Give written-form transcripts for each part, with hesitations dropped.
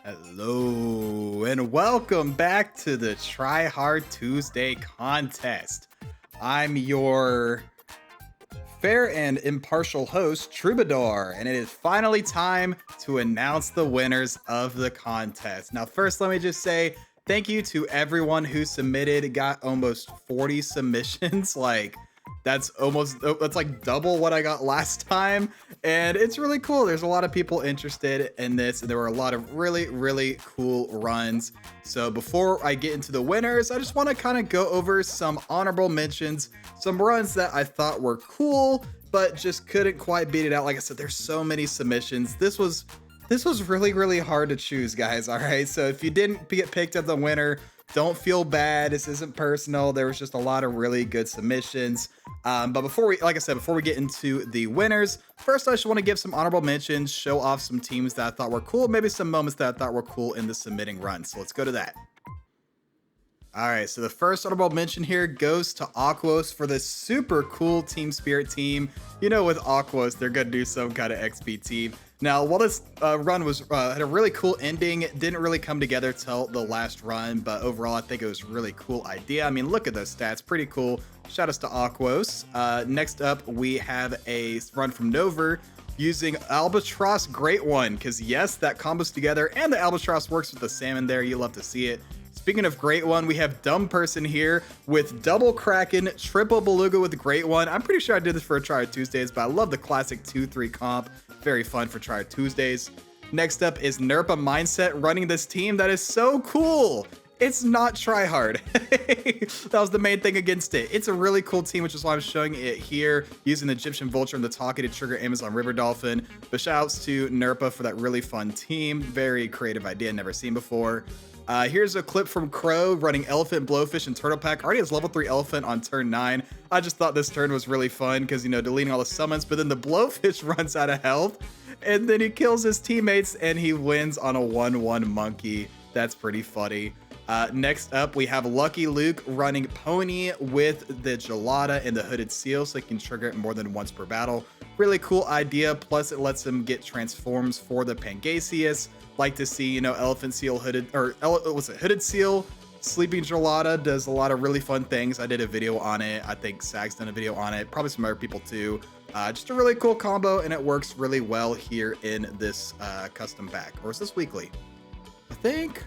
Hello and welcome back to the Tryhard Tuesday contest. I'm your fair and impartial host, Troubadour, and it is finally time to announce the winners of the contest. Now, first, let me just say thank you to everyone who submitted. Got almost 40 submissions. That's like double what I got last time, and it's really cool. There's a lot of people interested in this, and there were a lot of really cool runs. So before I get into the winners, I just want to kind of go over some honorable mentions, some runs that I thought were cool but just couldn't quite beat it out. Like I said, there's so many submissions. This was really hard to choose, guys. All right, so if you didn't get picked as the winner, don't feel bad. This isn't personal. There was just a lot of really good submissions. But before we get into the winners, first I just want to give some honorable mentions, show off some teams that I thought were cool, maybe some moments that I thought were cool in the submitting run. So let's go to that. All right, so the first honorable mention here goes to Aquos for this super cool Team Spirit team. You know, with Aquos, they're gonna do some kind of XP team. Now, while this run had a really cool ending, it didn't really come together till the last run, but overall, I think it was a really cool idea. I mean, look at those stats, pretty cool. Shout outs to Aquos. Next up, we have a run from Nover using Albatross Great One, because yes, that combos together, and the Albatross works with the salmon there. You love to see it. Speaking of Great One, we have Dumb Person here with double Kraken, triple Beluga with Great One. I'm pretty sure I did this for a Tryhard Tuesdays, but I love the classic 2-3 comp. Very fun for Tryhard Tuesdays. Next up is Nerpa Mindset running this team that is so cool. It's not Tryhard. That was the main thing against it. It's a really cool team, which is why I'm showing it here, using the Egyptian Vulture and the Taki to trigger Amazon River Dolphin. But shout outs to Nerpa for that really fun team. Very creative idea, never seen before. Here's a clip from Crow running Elephant, Blowfish, and Turtle Pack. Already has level 3 Elephant on turn 9. I just thought this turn was really fun because, you know, deleting all the summons, but then the Blowfish runs out of health, and then he kills his teammates, and he wins on a 1-1 monkey. That's pretty funny. Next up, we have Lucky Luke running Pony with the Gelada and the Hooded Seal, so he can trigger it more than once per battle. Really cool idea, plus it lets him get transforms for the Pangasius. Like to see, you know, Elephant Seal, Hooded Seal, Sleeping Gelada does a lot of really fun things. I did a video on it. I think Sag's done a video on it. Probably some other people too. Just a really cool combo, and it works really well here in this custom pack. Or is this weekly? I think.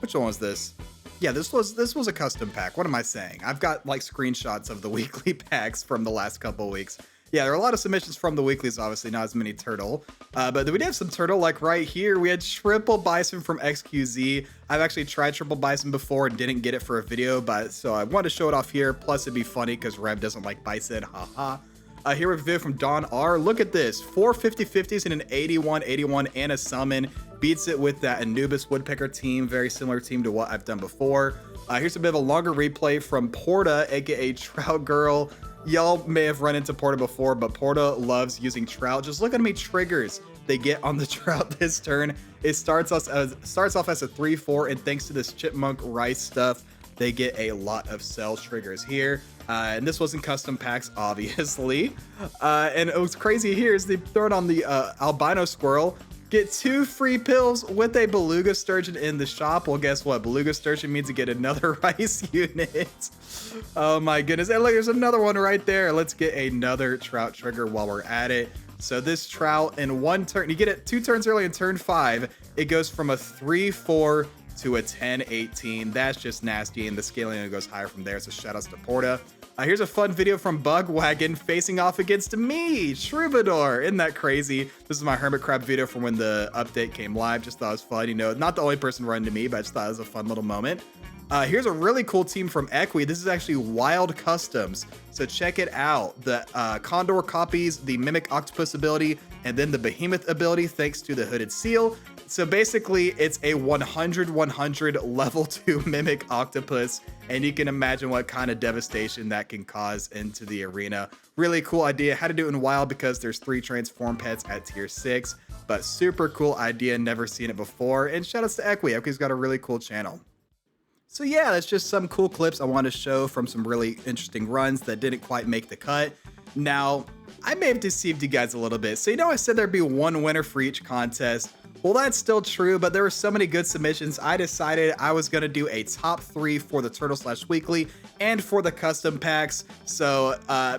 Which one was this? Yeah, this was a custom pack. What am I saying? I've got like screenshots of the weekly packs from the last couple weeks. Yeah, there are a lot of submissions from the weeklies, obviously, not as many turtle. But we did have some turtle, like right here. We had triple bison from XQZ. I've actually tried triple bison before and didn't get it for a video, but so I wanted to show it off here. Plus, it'd be funny because Rev doesn't like bison, haha. Here we have a video from Don R. Look at this, 4 50/50s and an 81/81 and a summon. Beats it with that Anubis Woodpecker team, very similar team to what I've done before. Here's a bit of a longer replay from Porta, aka Trout Girl. Y'all may have run into Porta before, but Porta loves using Trout. Just look at how many triggers they get on the Trout this turn. It starts off as a 3-4, and thanks to this Chipmunk Rice stuff, they get a lot of cell triggers here. And this wasn't custom packs, obviously. And what's crazy here is they throw it on the albino squirrel. Get 2 free pills with a Beluga Sturgeon in the shop. Well, guess what? Beluga Sturgeon means you get another rice unit. Oh my goodness. And look, there's another one right there. Let's get another Trout trigger while we're at it. So this Trout in one turn, you get it 2 turns early in turn 5. It goes from a 3-4 to a 10-18. That's just nasty, and the scaling goes higher from there. So shout outs to Porta. Here's a fun video from Bugwagon facing off against me, Troubadour. Isn't that crazy? This is my Hermit Crab video from when the update came live. Just thought it was fun. You know, not the only person running to me, but I just thought it was a fun little moment. Here's a really cool team from Equi. This is actually Wild Customs, so check it out. The Condor copies the Mimic Octopus ability and then the Behemoth ability thanks to the Hooded Seal. So basically, it's a 100/100 level 2 Mimic Octopus, and you can imagine what kind of devastation that can cause into the arena. Really cool idea. Had to do it in Wild because there's 3 transform pets at tier 6, but super cool idea. Never seen it before. And shout outs to Equi. Equi's got a really cool channel. So yeah, that's just some cool clips I want to show from some really interesting runs that didn't quite make the cut. Now, I may have deceived you guys a little bit. So you know I said there'd be one winner for each contest. Well, that's still true, but there were so many good submissions, I decided I was going to do a top 3 for the Turtle Slash Weekly and for the custom packs. So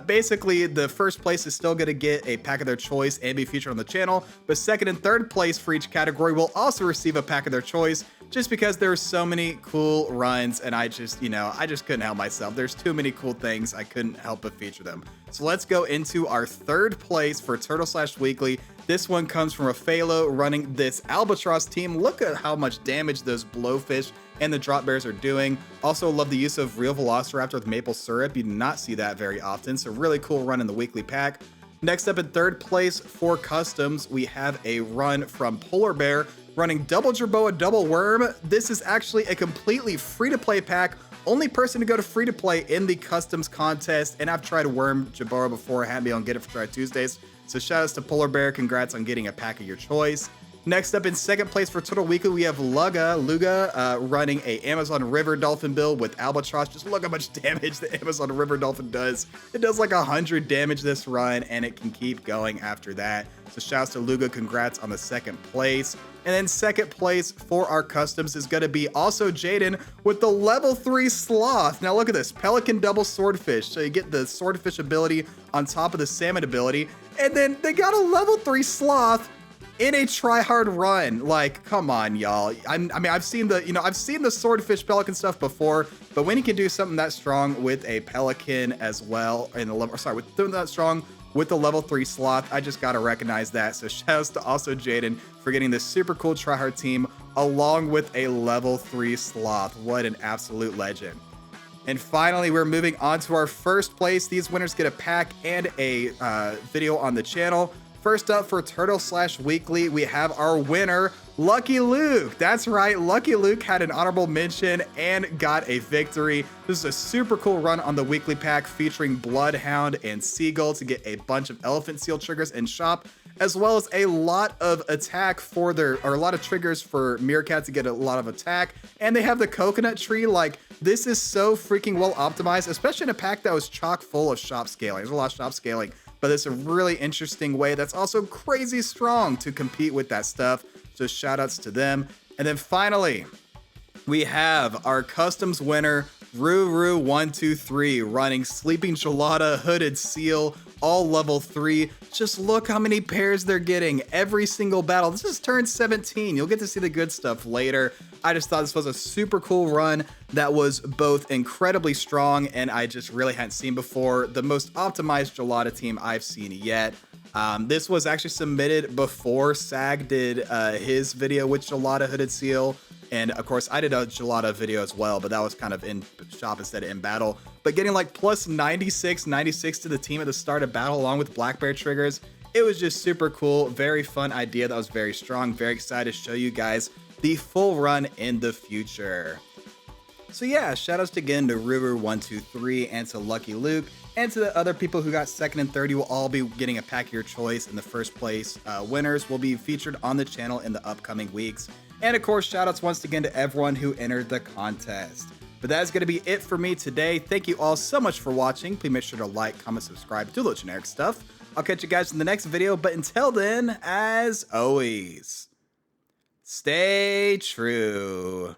basically, the first place is still going to get a pack of their choice and be featured on the channel, but second and third place for each category will also receive a pack of their choice, just because there were so many cool runs, and I just couldn't help myself. There's too many cool things, I couldn't help but feature them. So let's go into our third place for Turtle Slash Weekly. This one comes from a Phalo running this Albatross team. Look at how much damage those blowfish and the drop bears are doing. Also love the use of real Velociraptor with maple syrup. You do not see that very often, so really cool run in the weekly pack. Next up in third place for customs, we have a run from Polar Bear running Double Jerboa Double Worm. This is actually a completely free-to-play pack. Only person to go to free-to-play in the customs contest, and I've tried Worm Jerboa before. I had me on Get It for Try Tuesdays. So shout outs to Polar Bear. Congrats on getting a pack of your choice. Next up in second place for Turtle Weekly, we have Luga running a Amazon River Dolphin build with Albatross. Just look how much damage the Amazon River Dolphin does. It does like 100 damage this run, and it can keep going after that. So shouts to Luga, congrats on the second place. And then second place for our customs is going to be also Jaden with the level 3 Sloth. Now look at this, Pelican Double Swordfish. So you get the Swordfish ability on top of the Salmon ability. And then they got a level 3 Sloth in a Tryhard run. Like, come on, y'all. I mean, I've seen the Swordfish Pelican stuff before, but when you can do something that strong with a Pelican as well, in the level, sorry, with doing that strong with the level 3 Sloth, I just gotta recognize that. So shouts to also Jaden for getting this super cool Tryhard team along with a level 3 Sloth. What an absolute legend. And finally, we're moving on to our first place. These winners get a pack and a video on the channel. First up for Turtle Slash Weekly, we have our winner, Lucky Luke. That's right, Lucky Luke had an honorable mention and got a victory. This is a super cool run on the weekly pack featuring Bloodhound and Seagull to get a bunch of Elephant Seal triggers in shop, as well as a lot of attack for a lot of triggers for Meerkat to get a lot of attack. And they have the coconut tree. Like, this is so freaking well optimized, especially in a pack that was chock full of shop scaling. There's a lot of shop scaling, but it's a really interesting way that's also crazy strong to compete with that stuff. So shout outs to them. And then finally, we have our customs winner, Ruru123, running Sleeping Gelada, Hooded Seal, all level 3. Just look how many pairs they're getting every single battle. This is turn 17. You'll get to see the good stuff later. I just thought this was a super cool run that was both incredibly strong and I just really hadn't seen before. The most optimized Gelada team I've seen yet. This was actually submitted before Sag did his video with Gelada Hooded Seal. And of course, I did a Gelada video as well, but that was kind of in shop instead of in battle. But getting like plus 96 to the team at the start of battle along with Black Bear triggers, it was just super cool. Very fun idea that was very strong. Very excited to show you guys the full run in the future. So yeah, shoutouts again to River123 and to Lucky Luke, and to the other people who got second and third. You will all be getting a pack of your choice, and the first place winners will be featured on the channel in the upcoming weeks. And of course, shoutouts once again to everyone who entered the contest. But that is going to be it for me today. Thank you all so much for watching. Please make sure to like, comment, subscribe, do the generic stuff. I'll catch you guys in the next video, but until then, as always, stay true.